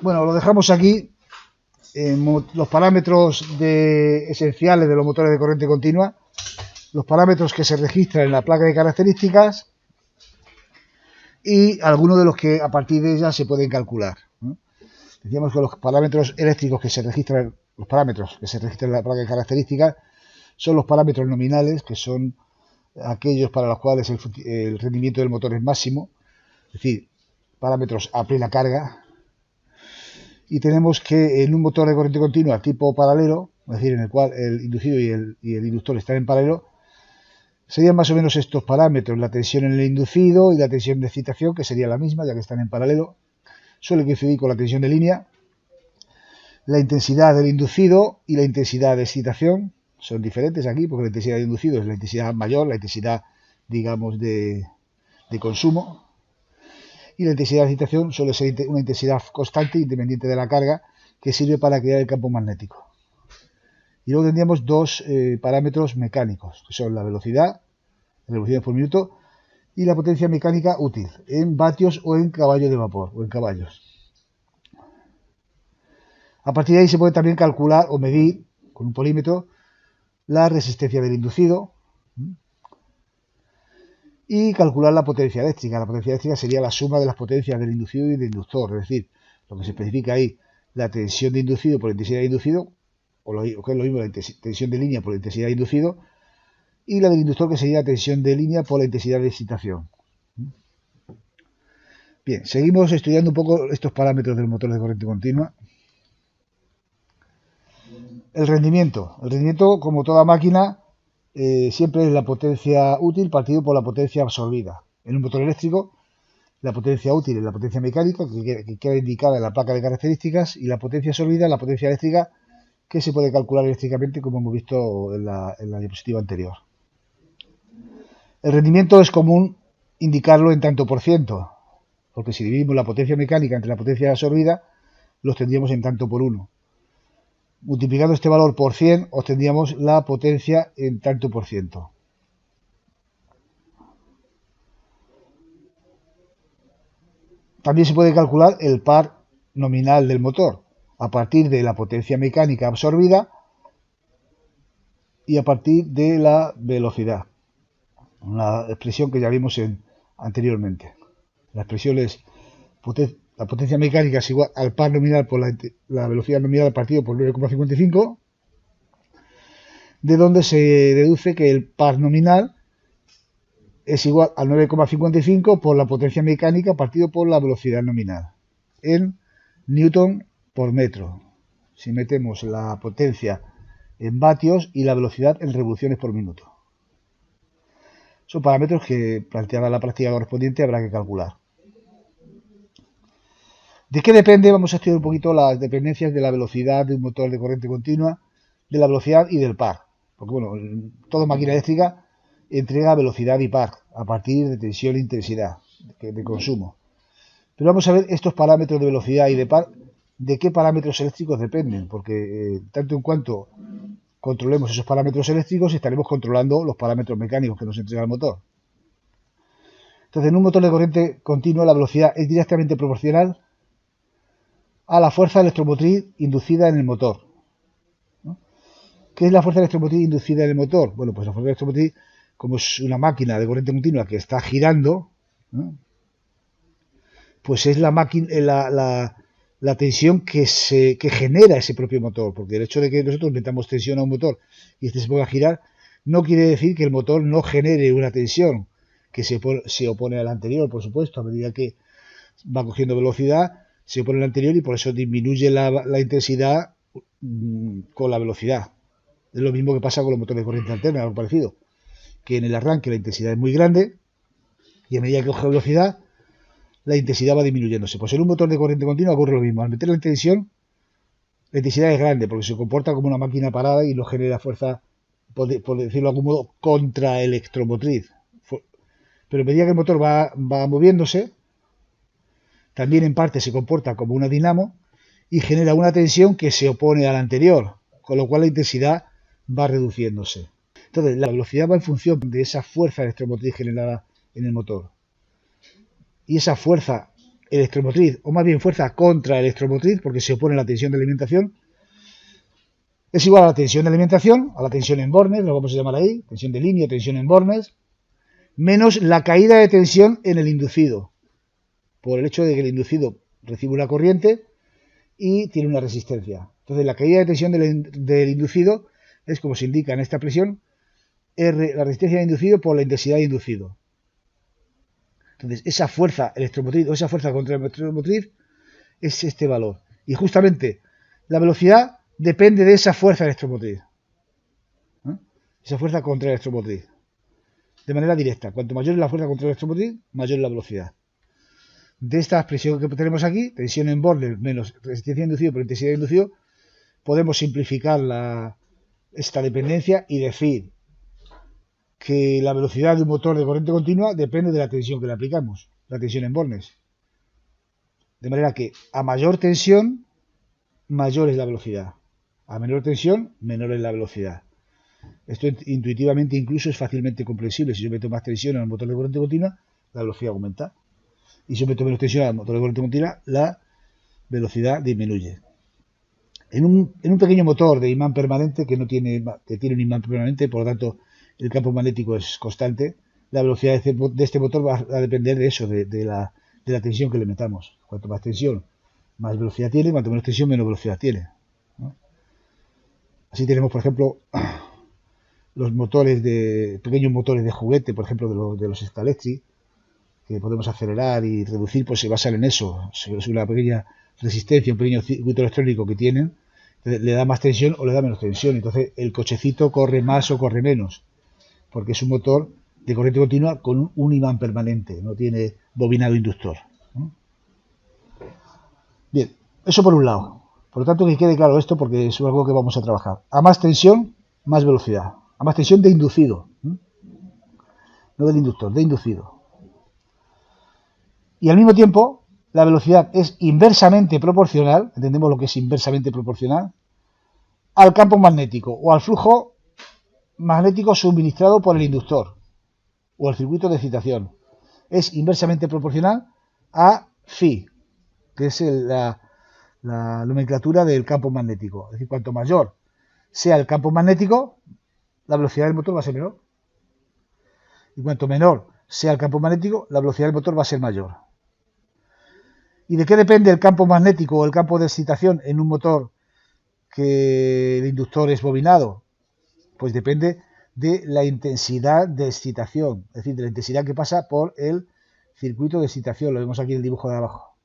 Bueno, lo dejamos aquí. Los parámetros esenciales de los motores de corriente continua, los parámetros que se registran en la placa de características y algunos de los que a partir de ella se pueden calcular, ¿no? Decíamos que los parámetros eléctricos que se registran, los parámetros que se registran en la placa de características son los parámetros nominales, que son aquellos para los cuales el rendimiento del motor es máximo, es decir, parámetros a plena carga. Y tenemos que en un motor de corriente continua tipo paralelo, es decir, en el cual el inducido y el inductor están en paralelo, serían más o menos estos parámetros: la tensión en el inducido y la tensión de excitación, que sería la misma ya que están en paralelo, suele coincidir con la tensión de línea. La intensidad del inducido y la intensidad de excitación son diferentes aquí, porque la intensidad del inducido es la intensidad mayor, la intensidad, digamos, de consumo. Y la intensidad de excitación suele ser una intensidad constante, independiente de la carga, que sirve para crear el campo magnético. Y luego tendríamos dos parámetros mecánicos, que son la velocidad, revoluciones por minuto, y la potencia mecánica útil, en vatios o en caballos de vapor, o en caballos. A partir de ahí se puede también calcular o medir, con un polímetro, la resistencia del inducido, y calcular la potencia eléctrica. La potencia eléctrica sería la suma de las potencias del inducido y del inductor, es decir, lo que se especifica ahí, la tensión de inducido por la intensidad de inducido, o que es lo mismo, la tensión de línea por la intensidad de inducido, y la del inductor, que sería la tensión de línea por la intensidad de excitación. Bien, seguimos estudiando un poco estos parámetros del motor de corriente continua. El rendimiento, como toda máquina, siempre es la potencia útil partido por la potencia absorbida. En un motor eléctrico, la potencia útil es la potencia mecánica, que queda indicada en la placa de características, y la potencia absorbida es la potencia eléctrica, que se puede calcular eléctricamente, como hemos visto en la diapositiva anterior. El rendimiento es común indicarlo en tanto por ciento, porque si dividimos la potencia mecánica entre la potencia absorbida, los tendríamos en tanto por 1. Multiplicando este valor por 100, obtendríamos la potencia en tanto por ciento. También se puede calcular el par nominal del motor a partir de la potencia mecánica absorbida y a partir de la velocidad. Una expresión que ya vimos anteriormente. La expresión es la potencia mecánica es igual al par nominal por la velocidad nominal partido por 9,55, de donde se deduce que el par nominal es igual al 9,55 por la potencia mecánica partido por la velocidad nominal, en newton por metro, si metemos la potencia en vatios y la velocidad en revoluciones por minuto. Son parámetros que, planteada la práctica correspondiente, habrá que calcular. ¿De qué depende? Vamos a estudiar un poquito las dependencias de la velocidad de un motor de corriente continua, de la velocidad y del par. Porque, bueno, toda máquina eléctrica entrega velocidad y par a partir de tensión e intensidad de consumo. Pero vamos a ver estos parámetros de velocidad y de par, de qué parámetros eléctricos dependen, porque tanto en cuanto controlemos esos parámetros eléctricos, estaremos controlando los parámetros mecánicos que nos entrega el motor. Entonces, en un motor de corriente continua, la velocidad es directamente proporcional a la fuerza electromotriz inducida en el motor, ¿no? ¿Qué es la fuerza electromotriz inducida en el motor? Bueno, pues la fuerza electromotriz, como es una máquina de corriente continua que está girando, ¿no?, pues es la tensión que genera ese propio motor, porque el hecho de que nosotros metamos tensión a un motor y este se ponga a girar, no quiere decir que el motor no genere una tensión que se opone a la anterior, por supuesto. A medida que va cogiendo velocidad, se opone a la anterior y por eso disminuye la intensidad con la velocidad. Es lo mismo que pasa con los motores de corriente alterna, algo parecido, que en el arranque la intensidad es muy grande y a medida que coge velocidad, la intensidad va disminuyéndose. Pues en un motor de corriente continua ocurre lo mismo. Al meterlo en tensión, la intensidad es grande porque se comporta como una máquina parada y no genera fuerza, por decirlo de algún modo, contraelectromotriz. Pero a medida que el motor va moviéndose, también en parte se comporta como una dinamo y genera una tensión que se opone a la anterior, con lo cual la intensidad va reduciéndose. Entonces, la velocidad va en función de esa fuerza electromotriz generada en el motor. Y esa fuerza electromotriz, o más bien fuerza contraelectromotriz, porque se opone a la tensión de alimentación, es igual a la tensión de alimentación, a la tensión en bornes, lo vamos a llamar ahí, tensión de línea, tensión en bornes, menos la caída de tensión en el inducido, por el hecho de que el inducido recibe una corriente y tiene una resistencia. Entonces la caída de tensión del inducido es, como se indica en esta expresión, R, la resistencia del inducido por la intensidad del inducido. Entonces esa fuerza electromotriz o esa fuerza contraelectromotriz es este valor. Y justamente la velocidad depende de esa fuerza electromotriz. Esa fuerza contraelectromotriz. De manera directa. Cuanto mayor es la fuerza contraelectromotriz, mayor es la velocidad. De esta expresión que tenemos aquí, tensión en bornes menos resistencia inducida por intensidad inducida, podemos simplificar esta dependencia y decir que la velocidad de un motor de corriente continua depende de la tensión que le aplicamos, la tensión en bornes. De manera que a mayor tensión, mayor es la velocidad. A menor tensión, menor es la velocidad. Esto intuitivamente incluso es fácilmente comprensible. Si yo meto más tensión en el motor de corriente continua, la velocidad aumenta. Y si yo meto menos tensión al motor de corriente continua, la velocidad disminuye. En un pequeño motor de imán permanente que tiene un imán permanente, por lo tanto el campo magnético es constante, la velocidad de este motor va a depender de eso, de la tensión que le metamos. Cuanto más tensión, más velocidad tiene, cuanto menos tensión, menos velocidad tiene, ¿no? Así tenemos, por ejemplo, los pequeños motores de juguete, por ejemplo, de los Scalextric, que podemos acelerar y reducir, pues se basan en eso. Es una pequeña resistencia, un pequeño circuito electrónico que tienen, le da más tensión o le da menos tensión. Entonces el cochecito corre más o corre menos, porque es un motor de corriente continua con un imán permanente, no tiene bobinado inductor, ¿no? Bien, eso por un lado. Por lo tanto, que quede claro esto, porque es algo que vamos a trabajar. A más tensión, más velocidad. A más tensión de inducido, ¿no? No del inductor, de inducido. Y al mismo tiempo, la velocidad es inversamente proporcional, entendemos lo que es inversamente proporcional, al campo magnético o al flujo magnético suministrado por el inductor o el circuito de excitación. Es inversamente proporcional a phi, que es la nomenclatura del campo magnético. Es decir, cuanto mayor sea el campo magnético, la velocidad del motor va a ser menor. Y cuanto menor sea el campo magnético, la velocidad del motor va a ser mayor. ¿Y de qué depende el campo magnético o el campo de excitación en un motor que el inductor es bobinado? Pues depende de la intensidad de excitación, es decir, de la intensidad que pasa por el circuito de excitación. Lo vemos aquí en el dibujo de abajo.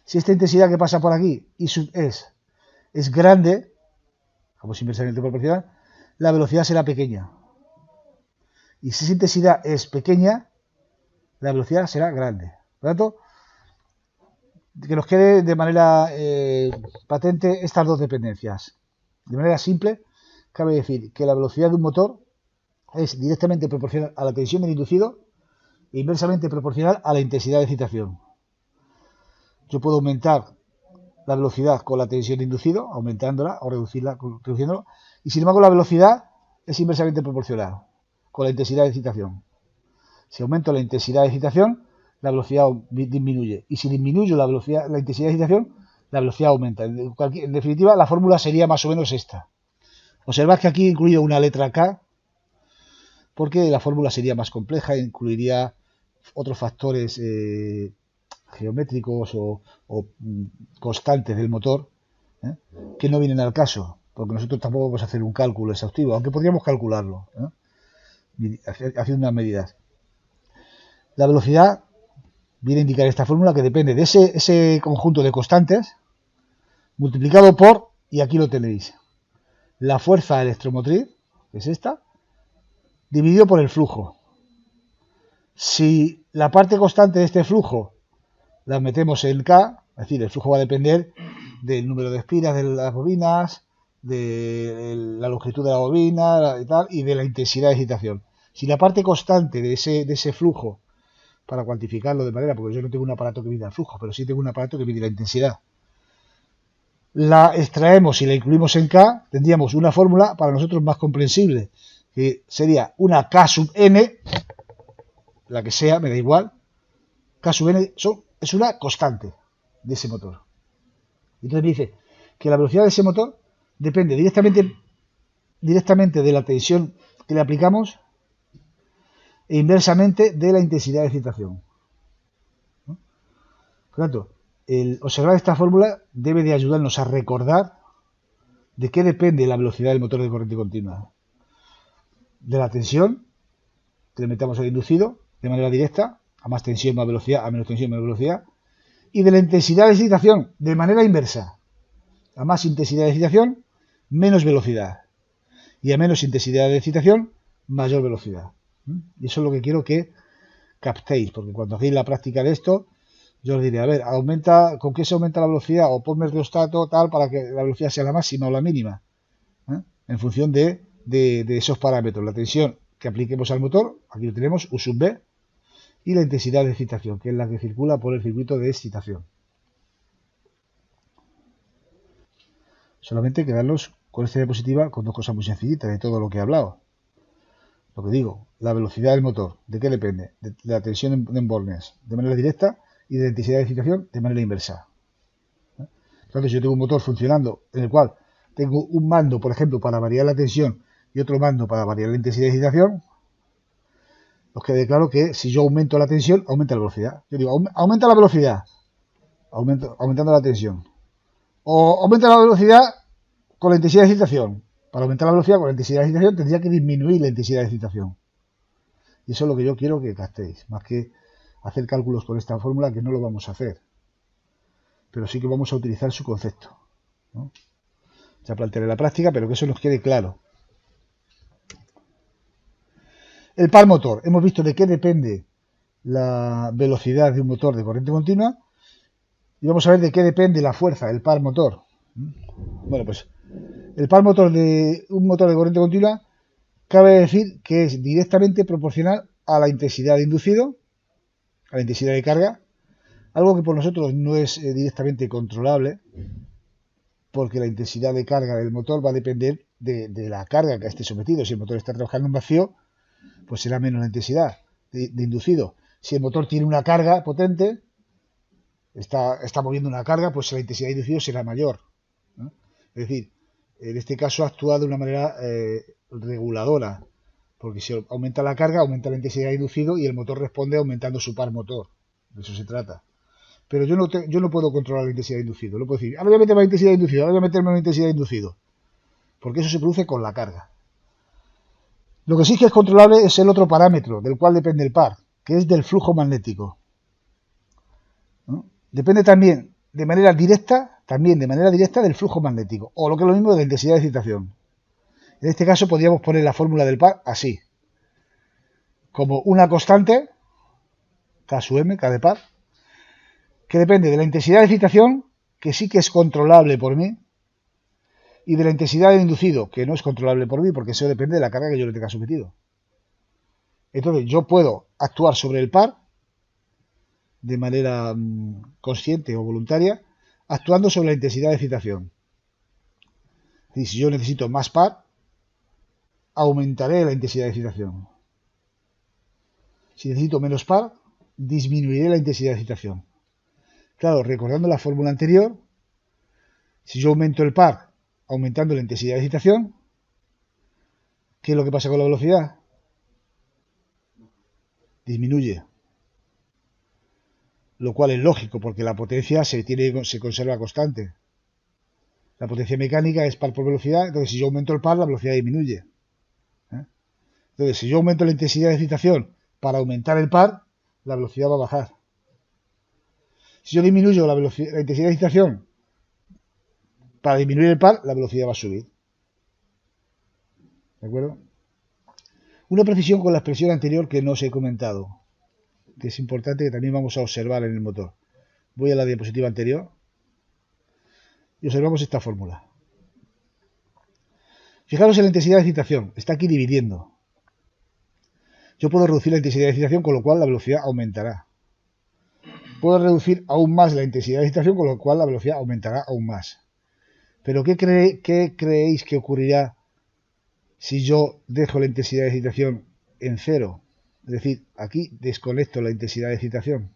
Si esta intensidad que pasa por aquí es grande, como es inversamente proporcional, la velocidad será pequeña. Y si esa intensidad es pequeña, la velocidad será grande. Por lo tanto, que nos quede de manera patente estas dos dependencias. De manera simple, cabe decir que la velocidad de un motor es directamente proporcional a la tensión del inducido e inversamente proporcional a la intensidad de excitación. Yo puedo aumentar la velocidad con la tensión de inducido, aumentándola, o reduciéndola, y sin embargo la velocidad es inversamente proporcional con la intensidad de excitación. Si aumento la intensidad de excitación, la velocidad disminuye, y si disminuyo la intensidad de excitación, la velocidad aumenta. En definitiva, la fórmula sería más o menos esta. Observad que aquí he incluido una letra K, porque la fórmula sería más compleja, incluiría otros factores geométricos o constantes del motor, que no vienen al caso, porque nosotros tampoco vamos a hacer un cálculo exhaustivo, aunque podríamos calcularlo, haciendo unas medidas. La velocidad viene a indicar esta fórmula, que depende de ese conjunto de constantes multiplicado por, y aquí lo tenéis, la fuerza electromotriz, que es esta, dividido por el flujo. Si la parte constante de este flujo la metemos en K, es decir, el flujo va a depender del número de espiras de las bobinas, de la longitud de la bobina y de la intensidad de excitación. Si la parte constante de ese flujo, para cuantificarlo de manera, porque yo no tengo un aparato que mida el flujo, pero sí tengo un aparato que mide la intensidad, la extraemos y la incluimos en K, tendríamos una fórmula para nosotros más comprensible, que sería una K sub n, la que sea, me da igual. K sub n son es una constante de ese motor. Entonces me dice que la velocidad de ese motor depende directamente de la tensión que le aplicamos e inversamente de la intensidad de excitación. Por lo tanto, el observar esta fórmula debe de ayudarnos a recordar de qué depende la velocidad del motor de corriente continua. De la tensión que le metamos al inducido de manera directa, a más tensión más velocidad, a menos tensión menos velocidad, y de la intensidad de excitación de manera inversa, a más intensidad de excitación menos velocidad, y a menos intensidad de excitación mayor velocidad. Y eso es lo que quiero que captéis, porque cuando hacéis la práctica de esto, yo os diré, a ver, ¿con qué se aumenta la velocidad? O ponme el rheostato tal para que la velocidad sea la máxima o la mínima, en función de esos parámetros, la tensión que apliquemos al motor, aquí lo tenemos, U sub B, y la intensidad de excitación, que es la que circula por el circuito de excitación. Solamente quedarnos con esta diapositiva con dos cosas muy sencillitas de todo lo que he hablado. Lo que digo, la velocidad del motor, ¿de qué depende? De la tensión en bornes de manera directa y de la intensidad de excitación de manera inversa. Entonces yo tengo un motor funcionando en el cual tengo un mando, por ejemplo, para variar la tensión y otro mando para variar la intensidad de excitación. Os quede claro que si yo aumento la tensión, aumenta la velocidad. Yo digo, aumenta la velocidad, aumentando la tensión. O aumenta la velocidad con la intensidad de excitación. Para aumentar la velocidad con la intensidad de excitación tendría que disminuir la intensidad de excitación. Y eso es lo que yo quiero que captéis, más que hacer cálculos con esta fórmula, que no lo vamos a hacer. Pero sí que vamos a utilizar su concepto, ¿no? Ya plantearé la práctica, pero que eso nos quede claro. El par motor. Hemos visto de qué depende la velocidad de un motor de corriente continua. Y vamos a ver de qué depende la fuerza del par motor. Bueno, pues el par motor de un motor de corriente continua cabe decir que es directamente proporcional a la intensidad de inducido, a la intensidad de carga, algo que por nosotros no es directamente controlable, porque la intensidad de carga del motor va a depender de la carga que esté sometido. Si el motor está trabajando en vacío, pues será menos la intensidad de inducido. Si el motor tiene una carga potente, está moviendo una carga, pues la intensidad de inducido será mayor, ¿no? Es decir, en este caso actúa de una manera reguladora, porque si aumenta la carga, aumenta la intensidad de inducido y el motor responde aumentando su par motor. De eso se trata. Pero yo no puedo controlar la intensidad de inducido. No puedo decir, ahora voy a meter más intensidad de inducido, ahora voy a meter menos intensidad de inducido, porque eso se produce con la carga. Lo que sí que es controlable es el otro parámetro del cual depende el par, que es del flujo magnético, ¿no? Depende también de manera directa del flujo magnético, o lo que es lo mismo de la intensidad de excitación. En este caso podríamos poner la fórmula del par así, como una constante, K sub M, K de par, que depende de la intensidad de excitación, que sí que es controlable por mí, y de la intensidad del inducido, que no es controlable por mí, porque eso depende de la carga que yo le tenga sometido. Entonces yo puedo actuar sobre el par de manera consciente o voluntaria, actuando sobre la intensidad de excitación. Y si yo necesito más par, aumentaré la intensidad de excitación. Si necesito menos par, disminuiré la intensidad de excitación. Claro, recordando la fórmula anterior, si yo aumento el par aumentando la intensidad de excitación, ¿qué es lo que pasa con la velocidad? Disminuye. Lo cual es lógico, porque la potencia se conserva constante. La potencia mecánica es par por velocidad, entonces si yo aumento el par, la velocidad disminuye. Entonces, si yo aumento la intensidad de excitación para aumentar el par, la velocidad va a bajar. Si yo disminuyo la intensidad de excitación para disminuir el par, la velocidad va a subir. ¿De acuerdo? Una precisión con la expresión anterior que no os he comentado, que es importante, que también vamos a observar en el motor. Voy a la diapositiva anterior y observamos esta fórmula. Fijaros en la intensidad de excitación, está aquí dividiendo. Yo puedo reducir la intensidad de excitación, con lo cual la velocidad aumentará. Puedo reducir aún más la intensidad de excitación, con lo cual la velocidad aumentará aún más. Pero ¿qué creéis que ocurrirá si yo dejo la intensidad de excitación en cero? Es decir, aquí desconecto la intensidad de excitación.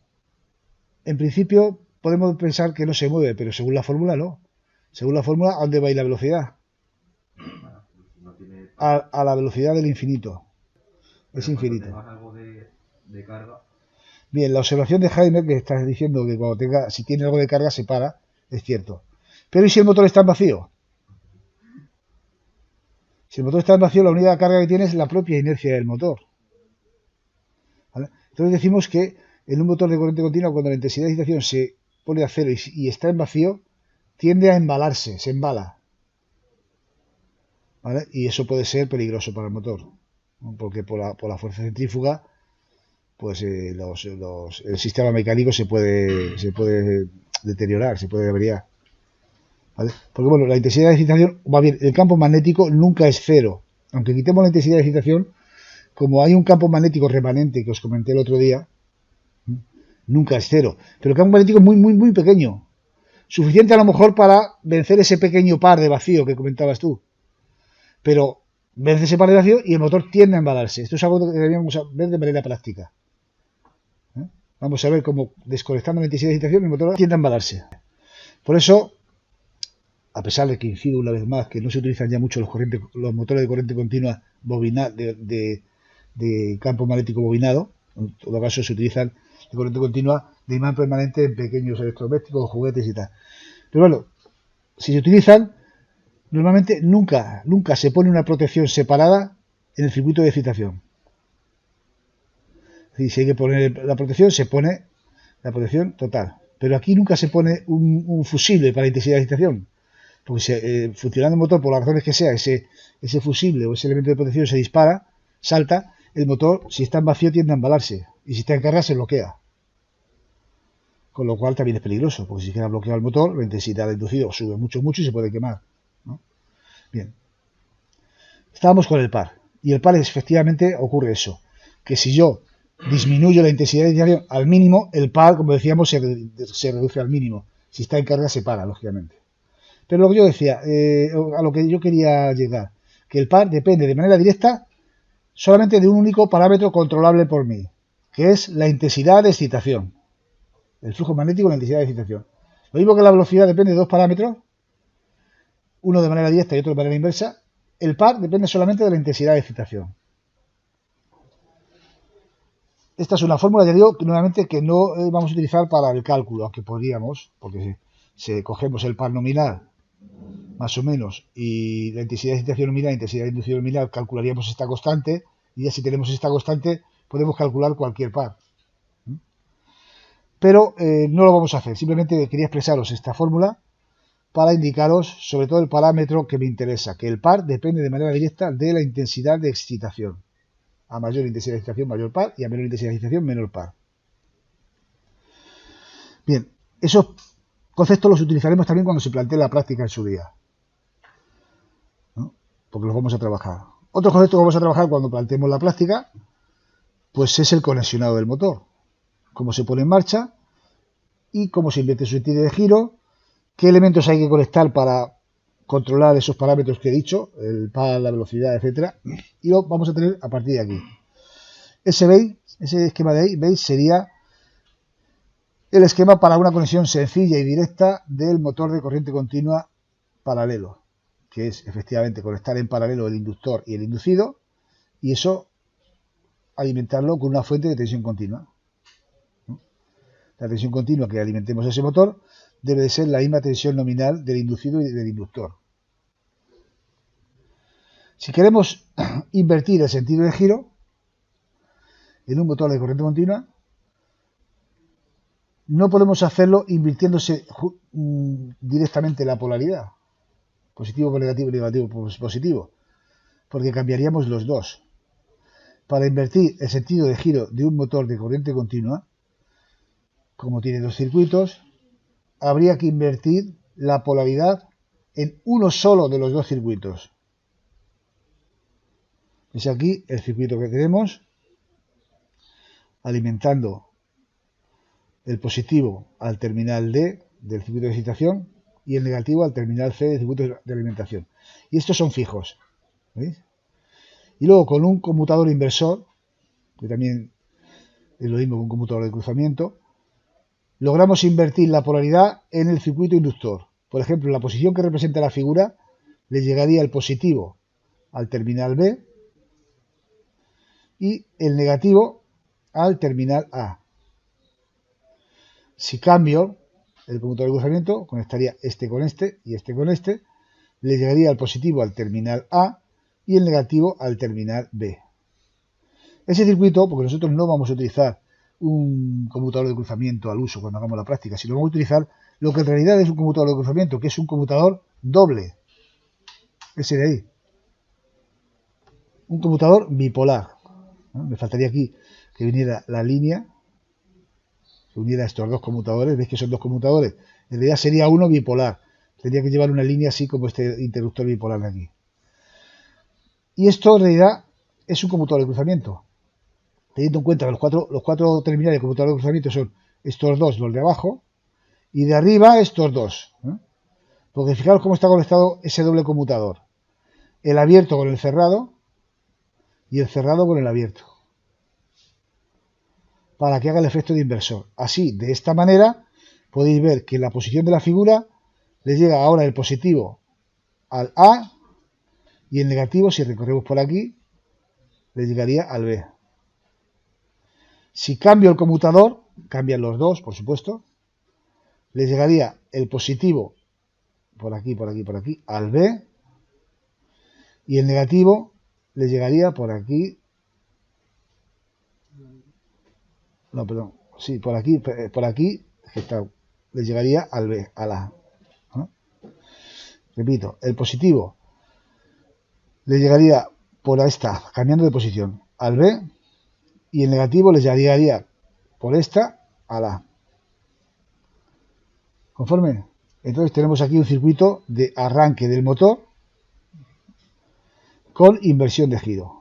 en principio podemos pensar que no se mueve, pero según la fórmula no. Según la fórmula, ¿a dónde va a ir la velocidad? No tiene... A la velocidad del infinito. Es infinito. Cuando tengas algo de carga... Bien, la observación de Heimer, que estás diciendo que cuando tenga, si tiene algo de carga se para, es cierto. Pero ¿y si el motor está en vacío? Si el motor está en vacío, la única carga que tiene es la propia inercia del motor. ¿Vale? Entonces decimos que en un motor de corriente continua, cuando la intensidad de excitación se pone a cero y está en vacío, tiende a embalarse, se embala. ¿Vale? Y eso puede ser peligroso para el motor, ¿no? Porque por la fuerza centrífuga, pues el sistema mecánico se puede deteriorar, se puede averiar. ¿Vale? Porque bueno, la intensidad de excitación, va bien, el campo magnético nunca es cero. Aunque quitemos la intensidad de excitación, como hay un campo magnético remanente que os comenté el otro día, nunca es cero. Pero el campo magnético es muy, muy, muy pequeño. Suficiente a lo mejor para vencer ese pequeño par de vacío que comentabas tú. Pero vence ese par de vacío y el motor tiende a embalarse. Esto es algo que debíamos ver de manera práctica. Vamos a ver cómo, desconectando la intensidad de excitación, el motor tiende a embalarse. Por eso, a pesar de que incido una vez más que no se utilizan ya mucho los motores de corriente continua de campo magnético bobinado, en todo caso se utilizan de corriente continua de imán permanente en pequeños electrodomésticos, juguetes y tal. Pero bueno, si se utilizan, normalmente nunca se pone una protección separada en el circuito de excitación. Si hay que poner la protección, se pone la protección total. Pero aquí nunca se pone un fusible para la intensidad de excitación. Porque funcionando el motor, por las razones que sea, ese fusible o ese elemento de protección se dispara, salta, el motor, si está en vacío, tiende a embalarse. Y si está en carga, se bloquea. Con lo cual también es peligroso, porque si queda bloqueado el motor, la intensidad del inducido sube mucho, mucho y se puede quemar, ¿no? Bien. Estábamos con el par. Y el par, efectivamente, ocurre eso. Que si yo disminuyo la intensidad de excitación al mínimo, el par, como decíamos, se reduce al mínimo. Si está en carga, se para, lógicamente. Pero lo que yo decía, a lo que yo quería llegar, que el par depende de manera directa solamente de un único parámetro controlable por mí, que es la intensidad de excitación. El flujo magnético y la intensidad de excitación. Lo mismo que la velocidad depende de dos parámetros, uno de manera directa y otro de manera inversa, el par depende solamente de la intensidad de excitación. Esta es una fórmula, ya digo, nuevamente que no vamos a utilizar para el cálculo, aunque podríamos, porque si cogemos el par nominal, más o menos, y la intensidad de excitación nominal, la intensidad de inducción nominal, calcularíamos esta constante, y ya si tenemos esta constante, podemos calcular cualquier par. Pero no lo vamos a hacer, simplemente quería expresaros esta fórmula para indicaros sobre todo el parámetro que me interesa, que el par depende de manera directa de la intensidad de excitación. A mayor intensidad de excitación, mayor par, y a menor intensidad de excitación, menor par. Bien, esos conceptos los utilizaremos también cuando se plantee la práctica en su día, ¿no? Porque los vamos a trabajar. Otro concepto que vamos a trabajar cuando planteemos la práctica, pues es el conexionado del motor. Cómo se pone en marcha y cómo se invierte su sentido de giro, qué elementos hay que conectar para controlar esos parámetros que he dicho, el par, la velocidad, etcétera, y lo vamos a tener a partir de aquí. Ese esquema de ahí, veis, sería el esquema para una conexión sencilla y directa del motor de corriente continua paralelo, que es efectivamente conectar en paralelo el inductor y el inducido, y eso alimentarlo con una fuente de tensión continua. La tensión continua que alimentemos a ese motor debe de ser la misma tensión nominal del inducido y del inductor. Si queremos invertir el sentido de giro en un motor de corriente continua, no podemos hacerlo invirtiéndose directamente la polaridad, positivo por negativo y negativo por positivo, porque cambiaríamos los dos. Para invertir el sentido de giro de un motor de corriente continua, como tiene dos circuitos, habría que invertir la polaridad en uno solo de los dos circuitos. Es aquí el circuito que tenemos, alimentando el positivo al terminal D del circuito de excitación y el negativo al terminal C del circuito de alimentación. Y estos son fijos, ¿veis? Y luego con un conmutador inversor, que también es lo mismo que un conmutador de cruzamiento, logramos invertir la polaridad en el circuito inductor. Por ejemplo, en la posición que representa la figura, le llegaría el positivo al terminal B y el negativo al terminal A. Si cambio el conmutador de cruzamiento, conectaría este con este y este con este, le llegaría el positivo al terminal A y el negativo al terminal B. Ese circuito, porque nosotros no vamos a utilizar un conmutador de cruzamiento al uso cuando hagamos la práctica, sino vamos a utilizar lo que en realidad es un conmutador de cruzamiento, que es un conmutador doble. Ese de ahí. Un conmutador bipolar. ¿No? Me faltaría aquí que viniera la línea, que uniera estos dos conmutadores. ¿Veis que son dos conmutadores? En realidad sería uno bipolar. Tendría que llevar una línea así como este interruptor bipolar de aquí. Y esto en realidad es un conmutador de cruzamiento. Teniendo en cuenta que los cuatro terminales de conmutador de cruzamiento son estos dos, los de abajo, y de arriba estos dos. Porque fijaros cómo está conectado ese doble conmutador. El abierto con el cerrado y el cerrado con el abierto. Para que haga el efecto de inversor. Así, de esta manera, podéis ver que en la posición de la figura les llega ahora el positivo al A y el negativo, si recorremos por aquí, le llegaría al B. Si cambio el conmutador, cambian los dos, por supuesto, le llegaría el positivo por aquí, por aquí, por aquí, al B, y el negativo le llegaría por aquí, no, perdón, sí, por aquí, que está, le llegaría al B, al A. ¿No? Repito, el positivo le llegaría por esta, cambiando de posición, al B, y el negativo le llegaría por esta al A. ¿Conforme? Entonces tenemos aquí un circuito de arranque del motor con inversión de giro.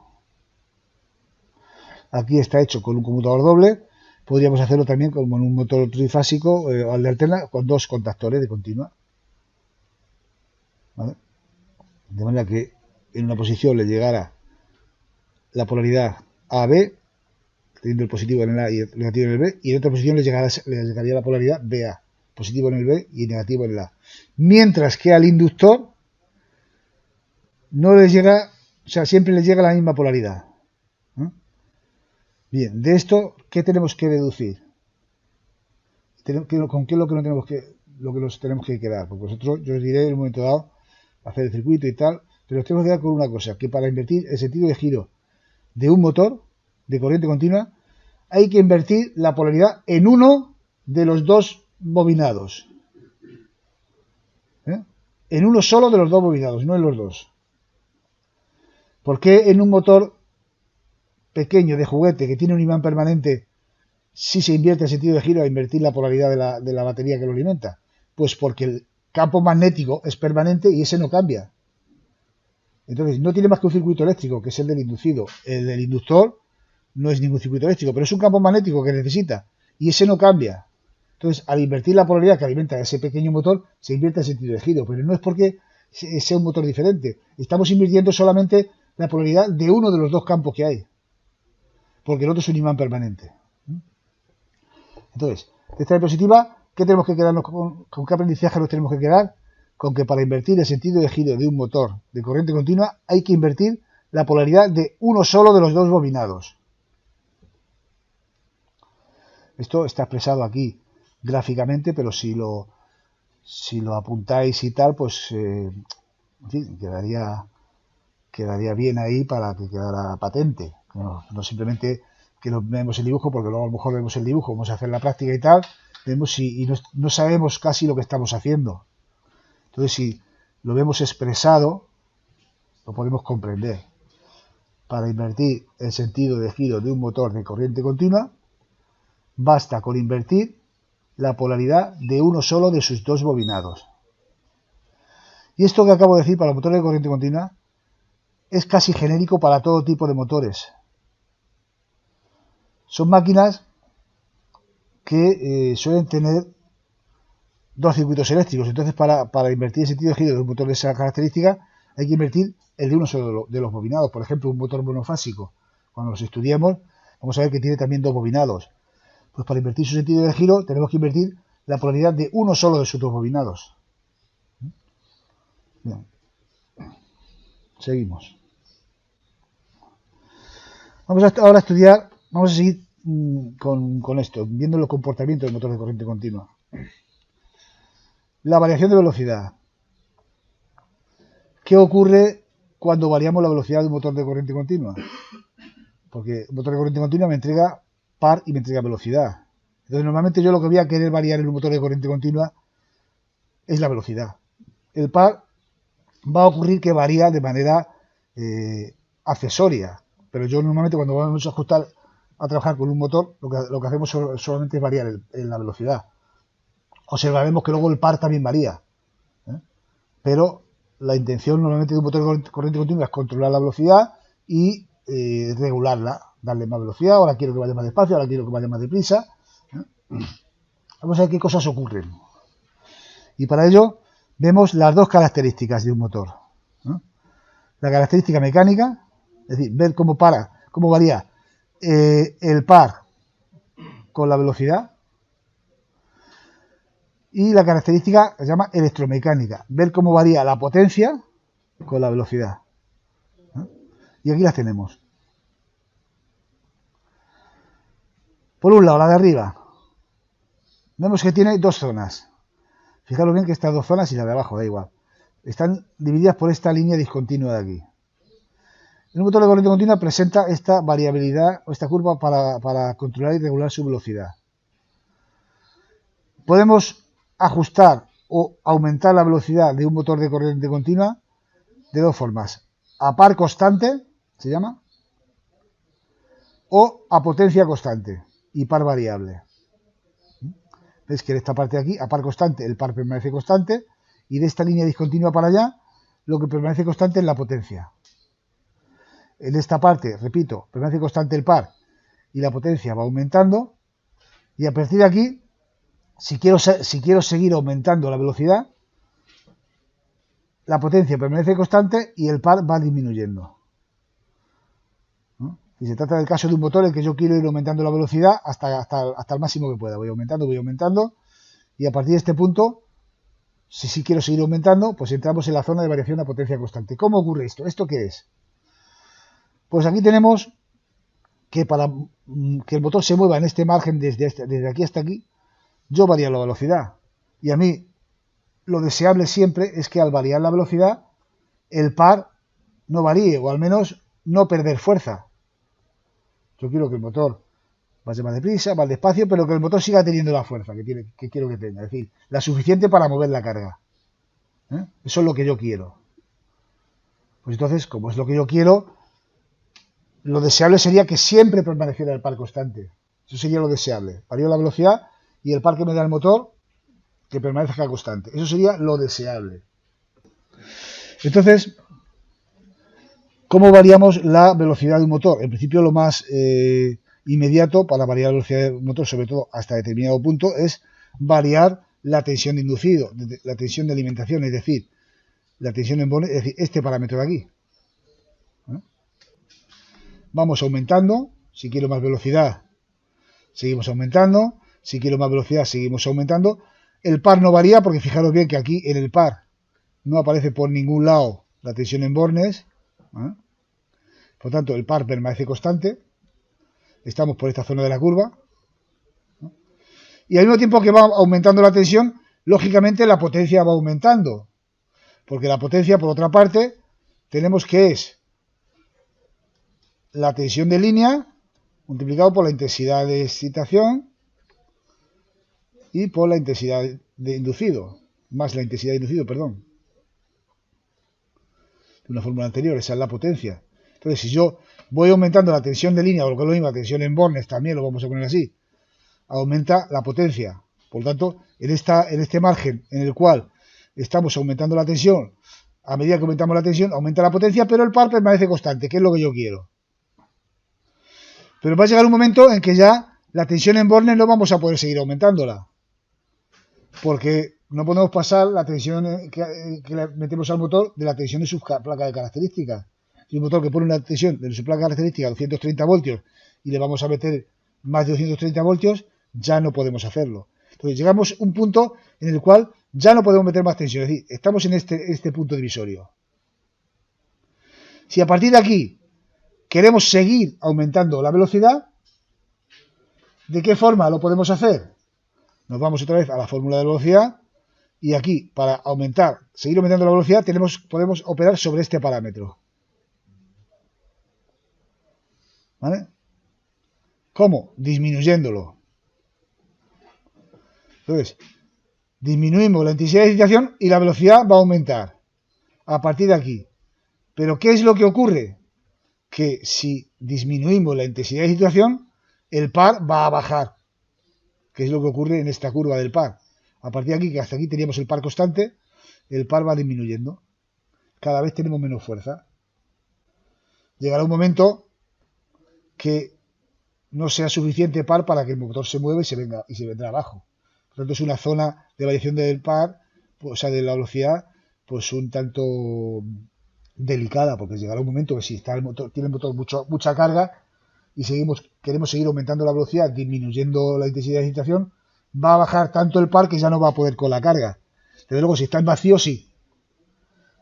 Aquí está hecho con un conmutador doble. Podríamos hacerlo también como en un motor trifásico o al de alterna con dos contactores de continua. ¿Vale? De manera que en una posición le llegara la polaridad AB, teniendo el positivo en el A y el negativo en el B, y en otra posición le llegaría la polaridad BA, positivo en el B y negativo en el A. Mientras que al inductor no le llega, o sea, siempre le llega la misma polaridad. Bien, de esto, ¿qué tenemos que deducir? ¿Con qué es lo que nos tenemos que quedar? Porque vosotros, yo os diré en un momento dado, hacer el circuito y tal, pero nos tenemos que quedar con una cosa, que para invertir el sentido de giro de un motor de corriente continua, hay que invertir la polaridad en uno de los dos bobinados. En uno solo de los dos bobinados, no en los dos. ¿Por qué en un motor pequeño de juguete que tiene un imán permanente, si se invierte el sentido de giro a invertir la polaridad de la batería que lo alimenta? Pues porque el campo magnético es permanente y ese no cambia. Entonces no tiene más que un circuito eléctrico, que es el del inducido. El del inductor no es ningún circuito eléctrico, pero es un campo magnético que necesita y ese no cambia. Entonces, al invertir la polaridad que alimenta ese pequeño motor, se invierte el sentido de giro, pero no es porque sea un motor diferente. Estamos invirtiendo solamente la polaridad de uno de los dos campos que hay, porque el otro es un imán permanente. Entonces, de esta diapositiva, ¿qué tenemos que quedarnos con qué aprendizaje nos tenemos que quedar? Con que para invertir el sentido de giro de un motor de corriente continua hay que invertir la polaridad de uno solo de los dos bobinados. Esto está expresado aquí gráficamente, pero si lo apuntáis y tal, pues en fin, quedaría bien ahí para que quedara patente. No simplemente que no vemos el dibujo, porque luego a lo mejor vemos el dibujo, vamos a hacer la práctica y tal, vemos y no sabemos casi lo que estamos haciendo. Entonces, si lo vemos expresado, lo podemos comprender. Para invertir el sentido de giro de un motor de corriente continua, basta con invertir la polaridad de uno solo de sus dos bobinados. Y esto que acabo de decir para los motores de corriente continua es casi genérico para todo tipo de motores. Son máquinas que suelen tener dos circuitos eléctricos. Entonces, para invertir el sentido de giro de un motor de esa característica, hay que invertir el de uno solo de los bobinados. Por ejemplo, un motor monofásico. Cuando los estudiemos, vamos a ver que tiene también dos bobinados. Pues para invertir su sentido de giro tenemos que invertir la polaridad de uno solo de sus dos bobinados. Bien. Seguimos. Vamos ahora a estudiar, vamos a seguir con esto, viendo los comportamientos del motor de corriente continua. La variación de velocidad. ¿Qué ocurre cuando variamos la velocidad de un motor de corriente continua? Porque un motor de corriente continua me entrega par y me entrega velocidad. Entonces normalmente yo lo que voy a querer variar en un motor de corriente continua es la velocidad. El par va a ocurrir que varía de manera accesoria, pero yo normalmente cuando vamos a ajustar a trabajar con un motor lo que hacemos solamente es variar en la velocidad. Observaremos que luego el par también varía, pero la intención normalmente de un motor de corriente continua es controlar la velocidad y regularla, darle más velocidad, ahora quiero que vaya más despacio, ahora quiero que vaya más deprisa. Vamos a ver qué cosas ocurren. Y para ello vemos las dos características de un motor. La característica mecánica, es decir, ver cómo varía el par con la velocidad. Y la característica se llama electromecánica, ver cómo varía la potencia con la velocidad. Y aquí las tenemos. Por un lado, la de arriba. Vemos que tiene dos zonas. Fijaros bien que estas dos zonas y la de abajo, da igual. Están divididas por esta línea discontinua de aquí. El motor de corriente continua presenta esta variabilidad o esta curva para controlar y regular su velocidad. Podemos ajustar o aumentar la velocidad de un motor de corriente continua de dos formas. A par constante, se llama, o a potencia constante y par variable. Ves que en esta parte de aquí, a par constante, el par permanece constante, y de esta línea discontinua para allá, lo que permanece constante es la potencia. En esta parte, repito, permanece constante el par y la potencia va aumentando, y a partir de aquí, si quiero seguir aumentando la velocidad, la potencia permanece constante y el par va disminuyendo. Y se trata del caso de un motor en el que yo quiero ir aumentando la velocidad hasta el máximo que pueda. Voy aumentando, y a partir de este punto, si quiero seguir aumentando, pues entramos en la zona de variación a potencia constante. ¿Cómo ocurre esto? ¿Esto qué es? Pues aquí tenemos que para que el motor se mueva en este margen desde aquí hasta aquí, yo varío la velocidad. Y a mí lo deseable siempre es que al variar la velocidad, el par no varíe, o al menos no perder fuerza. Yo quiero que el motor vaya más deprisa, más despacio, pero que el motor siga teniendo la fuerza que quiero que tenga. Es decir, la suficiente para mover la carga. Eso es lo que yo quiero. Pues entonces, como es lo que yo quiero, lo deseable sería que siempre permaneciera el par constante. Eso sería lo deseable. Varío la velocidad y el par que me da el motor que permanezca constante. Eso sería lo deseable. Entonces, ¿cómo variamos la velocidad de un motor? En principio, lo más inmediato para variar la velocidad de un motor, sobre todo hasta determinado punto, es variar la tensión de inducido, la tensión de alimentación, es decir, la tensión en bornes, es decir, este parámetro de aquí. Vamos aumentando. Si quiero más velocidad, seguimos aumentando. Si quiero más velocidad, seguimos aumentando. El par no varía porque fijaros bien que aquí en el par no aparece por ningún lado la tensión en bornes. Por tanto, el par permanece constante. Estamos por esta zona de la curva. Y al mismo tiempo que va aumentando la tensión, lógicamente la potencia va aumentando. Porque la potencia, por otra parte, tenemos que es la tensión de línea multiplicado por la intensidad de excitación y por la intensidad de inducido, más la intensidad de inducido, perdón. De una fórmula anterior, esa es la potencia. Entonces, si yo voy aumentando la tensión de línea, o lo que es lo mismo, la tensión en bornes, también lo vamos a poner así, aumenta la potencia. Por lo tanto, en este margen en el cual estamos aumentando la tensión, a medida que aumentamos la tensión, aumenta la potencia, pero el par permanece constante, que es lo que yo quiero. Pero va a llegar un momento en que ya la tensión en bornes no vamos a poder seguir aumentándola. Porque no podemos pasar la tensión que le metemos al motor de la tensión de su placa de características. Si un motor que pone una tensión de su placa de características 230 voltios y le vamos a meter más de 230 voltios, ya no podemos hacerlo. Entonces llegamos a un punto en el cual ya no podemos meter más tensión, es decir, estamos en este punto divisorio. Si a partir de aquí queremos seguir aumentando la velocidad, ¿de qué forma lo podemos hacer? Nos vamos otra vez a la fórmula de velocidad y aquí para seguir aumentando la velocidad podemos operar sobre este parámetro. ¿Vale? ¿Cómo? Disminuyéndolo. Entonces, disminuimos la intensidad de excitación y la velocidad va a aumentar a partir de aquí. Pero ¿qué es lo que ocurre? Que si disminuimos la intensidad de excitación, el par va a bajar. ¿Qué es lo que ocurre en esta curva del par? A partir de aquí, que hasta aquí teníamos el par constante, el par va disminuyendo. Cada vez tenemos menos fuerza. Llegará un momento que no sea suficiente par para que el motor se mueva y se vendrá abajo. Por lo tanto, es una zona de variación del par, o sea, de la velocidad, pues un tanto delicada, porque llegará un momento que si tiene el motor mucha carga y queremos seguir aumentando la velocidad, disminuyendo la intensidad de excitación, va a bajar tanto el par que ya no va a poder con la carga. Desde luego, si está en vacío, sí.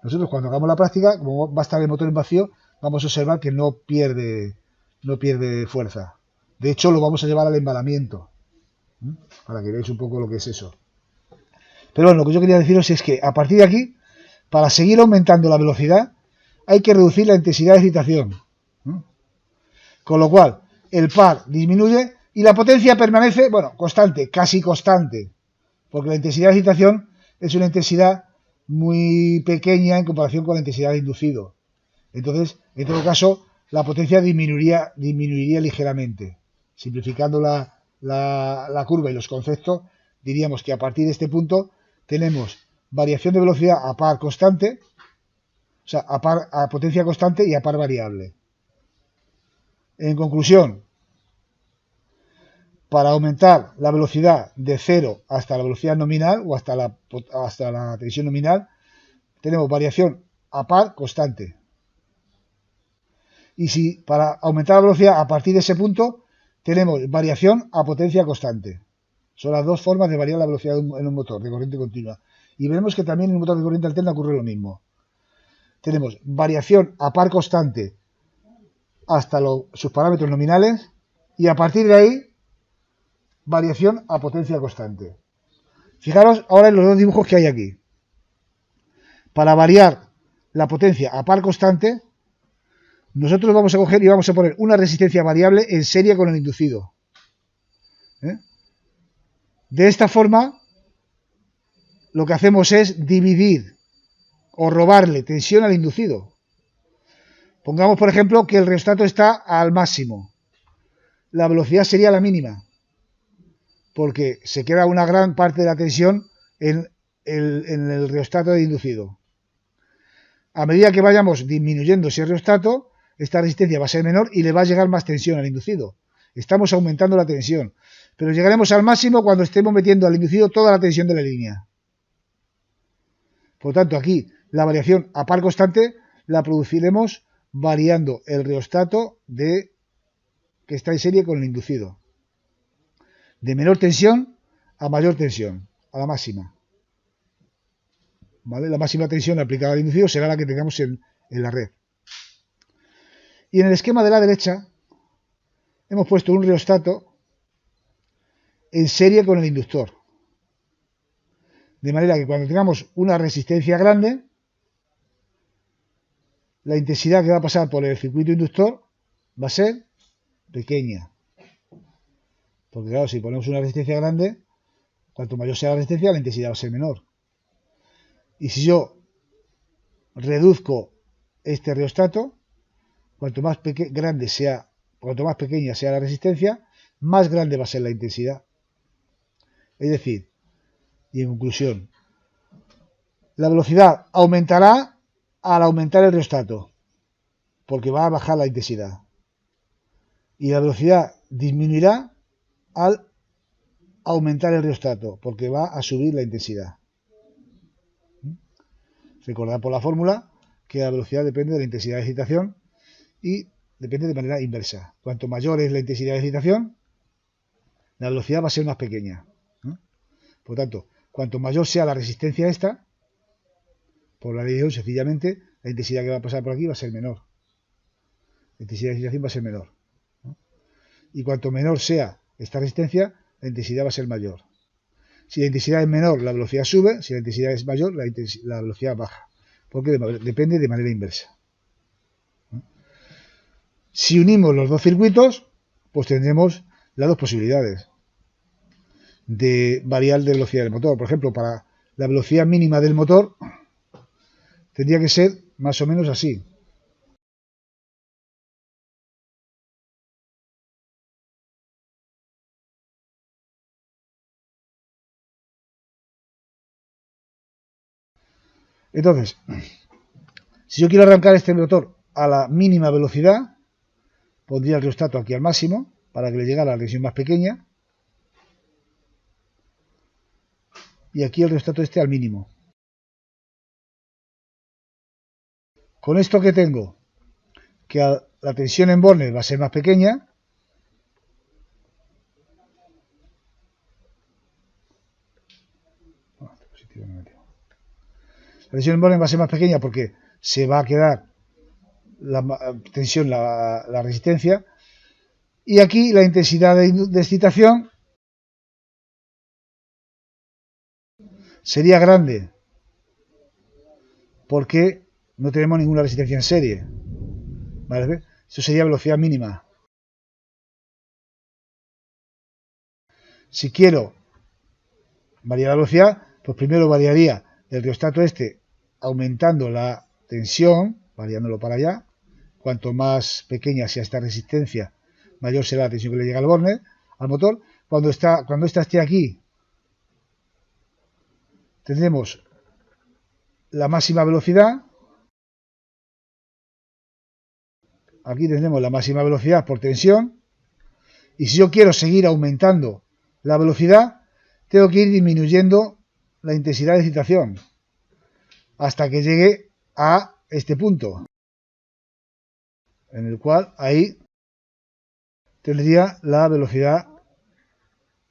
Nosotros cuando hagamos la práctica, como va a estar el motor en vacío, vamos a observar que no pierde fuerza. De hecho, lo vamos a llevar al embalamiento, para que veáis un poco lo que es eso. Pero bueno, lo que yo quería deciros es que a partir de aquí, para seguir aumentando la velocidad, hay que reducir la intensidad de excitación. Con lo cual, el par disminuye y la potencia permanece, bueno, constante, casi constante, porque la intensidad de excitación es una intensidad muy pequeña en comparación con la intensidad de inducido. Entonces, en todo caso, la potencia disminuiría ligeramente. Simplificando la curva y los conceptos, diríamos que a partir de este punto tenemos variación de velocidad a par constante, o sea, a potencia constante y a par variable. En conclusión, para aumentar la velocidad de 0 hasta la velocidad nominal o hasta la tensión nominal, tenemos variación a par constante. Y si para aumentar la velocidad a partir de ese punto, tenemos variación a potencia constante. Son las dos formas de variar la velocidad en un motor de corriente continua. Y veremos que también en un motor de corriente alterna ocurre lo mismo. Tenemos variación a par constante hasta sus parámetros nominales y a partir de ahí variación a potencia constante. Fijaros ahora en los dos dibujos que hay aquí. Para variar la potencia a par constante, nosotros vamos a coger y vamos a poner una resistencia variable en serie con el inducido. De esta forma, lo que hacemos es dividir o robarle tensión al inducido. Pongamos, por ejemplo, que el rheostato está al máximo. La velocidad sería la mínima, porque se queda una gran parte de la tensión en el rheostato de inducido. A medida que vayamos disminuyendo ese rheostato, esta resistencia va a ser menor y le va a llegar más tensión al inducido. Estamos aumentando la tensión, pero llegaremos al máximo cuando estemos metiendo al inducido toda la tensión de la línea. Por tanto, aquí la variación a par constante la produciremos variando el rheostato que está en serie con el inducido. De menor tensión a mayor tensión, a la máxima. ¿Vale? La máxima tensión aplicada al inducido será la que tengamos en la red. Y en el esquema de la derecha hemos puesto un rheostato en serie con el inductor. De manera que cuando tengamos una resistencia grande, la intensidad que va a pasar por el circuito inductor va a ser pequeña. Porque claro, si ponemos una resistencia grande, cuanto mayor sea la resistencia, la intensidad va a ser menor. Y si yo reduzco este rheostato, cuanto más pequeña sea la resistencia, más grande va a ser la intensidad. Es decir, y en conclusión, la velocidad aumentará al aumentar el rheostato, porque va a bajar la intensidad. Y la velocidad disminuirá al aumentar el rheostato, porque va a subir la intensidad. Recordad por la fórmula que la velocidad depende de la intensidad de excitación y depende de manera inversa. Cuanto mayor es la intensidad de excitación, la velocidad va a ser más pequeña, ¿no? Por lo tanto, cuanto mayor sea la resistencia esta, por la ley de Ohm, sencillamente, la intensidad que va a pasar por aquí va a ser menor. La intensidad de excitación va a ser menor, ¿no? Y cuanto menor sea esta resistencia, la intensidad va a ser mayor. Si la intensidad es menor, la velocidad sube. Si la intensidad es mayor, la velocidad baja. Porque depende de manera inversa, ¿no? Si unimos los dos circuitos, pues tendremos las dos posibilidades de variar de velocidad del motor. Por ejemplo, para la velocidad mínima del motor tendría que ser más o menos así. Entonces, si yo quiero arrancar este motor a la mínima velocidad, pondría el rheostato aquí al máximo para que le llegara a la tensión más pequeña. Y aquí el rheostato este al mínimo. Con esto que tengo, que la tensión en Borner va a ser más pequeña, la tensión en Borner va a ser más pequeña porque se va a quedar la tensión, la resistencia, y aquí la intensidad de excitación sería grande porque no tenemos ninguna resistencia en serie, ¿vale? Eso sería velocidad mínima. Si quiero variar la velocidad, pues primero variaría el rheostato este aumentando la tensión, variándolo para allá. Cuanto más pequeña sea esta resistencia, mayor será la tensión que le llega al Borner, al motor. Cuando esta esté aquí, tendremos la máxima velocidad. Aquí tendremos la máxima velocidad por tensión. Y si yo quiero seguir aumentando la velocidad, tengo que ir disminuyendo la intensidad de excitación hasta que llegue a este punto, en el cual ahí tendría la velocidad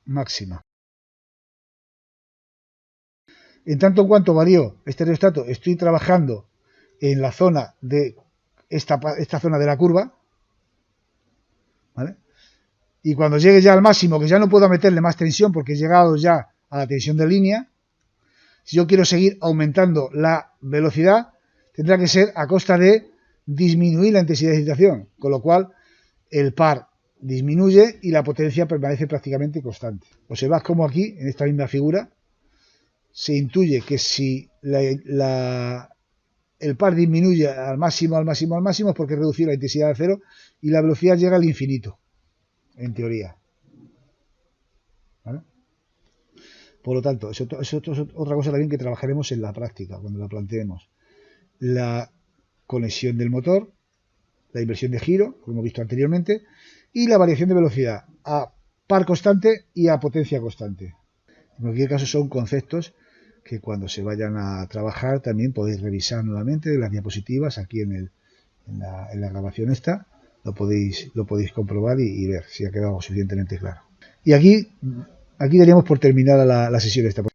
máxima. En tanto en cuanto varío este rheostato, estoy trabajando en la zona de esta zona de la curva, ¿vale? Y cuando llegue ya al máximo, que ya no puedo meterle más tensión porque he llegado ya a la tensión de línea, si yo quiero seguir aumentando la velocidad, tendrá que ser a costa de disminuir la intensidad de excitación, con lo cual el par disminuye y la potencia permanece prácticamente constante. Observad cómo aquí, en esta misma figura, se intuye que si el par disminuye al máximo, es porque he reducido la intensidad a cero y la velocidad llega al infinito, en teoría, ¿vale? Por lo tanto, eso es otra cosa también que trabajaremos en la práctica, cuando la planteemos. La conexión del motor, la inversión de giro, como hemos visto anteriormente, y la variación de velocidad a par constante y a potencia constante. En cualquier caso son conceptos que cuando se vayan a trabajar también podéis revisar nuevamente las diapositivas aquí en la grabación esta, lo podéis comprobar y ver si ha quedado suficientemente claro. Y aquí daríamos por terminada la sesión esta.